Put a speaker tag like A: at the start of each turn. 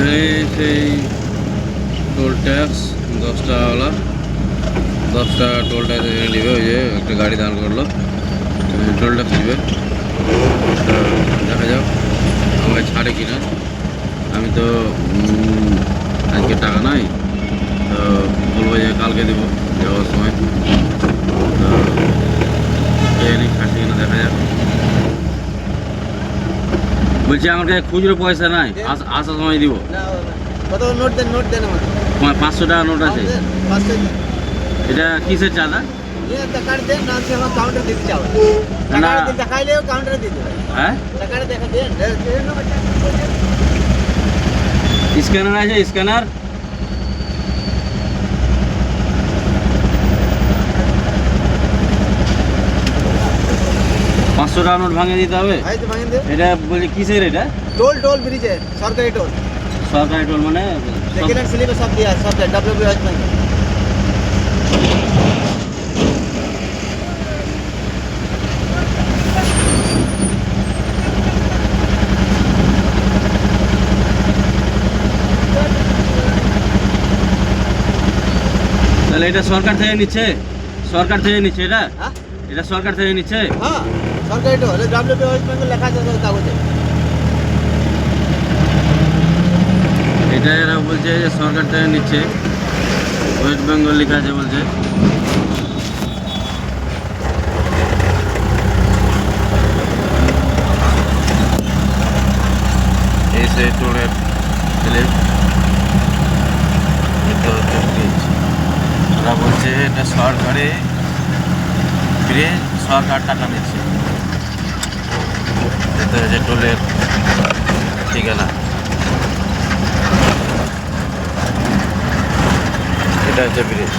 A: সেই toll tax 10 টাকাওয়ালা 10 টাকা টোল ট্যাক্স নেবে। ওই যে একটা গাড়ি দাঁড় করলো, টোল ট্যাক্স নেবে। দেখা যাক আমায় ছাড়ে কিনা। আমি তো আজকে টাকা নাই, তো বলবো যে কালকে দেবো যাওয়ার সময়। তো এনে ছাড়ছে কিনা দেখা যাক। বলছি আমার কাছে খুচরো পয়সা নাই, আসার সময় দিব।
B: কত নোট দেন? নোট দেন আমাকে।
A: 500 টাকা নোট আছে। এটা কিসের চাঁদা?
B: টাকার দেন না, আমার কাউন্টার দিতে চাও। টাকা দেখাইলেও কাউন্টারে দিতে হবে।
A: হ্যাঁ,
B: টাকাটা দেখা দেন।
A: স্ক্যানার আছে, স্ক্যানার। পাঁচশো টাকা নোট ভাঙিয়ে দিতে হবে। এটা বলি কিসের? এটা
B: টোল, টোল ব্রিজের সরকারি টোল।
A: সরকারি টোল মানে
B: সেকেন্ড স্লিপে সব দেওয়া সব ডব্লিউবিএস ব্যাংক।
A: তাহলে এটা সরকার থেকে নিচ্ছে? সরকার থেকে নিচ্ছে এটা? এটা সরকার থেকে নিচ্ছে?
B: হ্যাঁ, সরকারি টোল। ডব্লিউবিএস ব্যাংক লেখা আছে কাগজে।
A: এটা এরা বলছে যে সরকার থেকে নিচ্ছে, ওয়েস্ট বেঙ্গল লেখা আছে বলছে। এই সে টোলের স্লিপ, এটা হচ্ছে ব্রিজ। ওরা বলছে এটা সরকারি ব্রিজ, সরকার টাকা নিচ্ছে। এটা হচ্ছে টোলের ঠিকানা। এটা হচ্ছে ব্রিজ।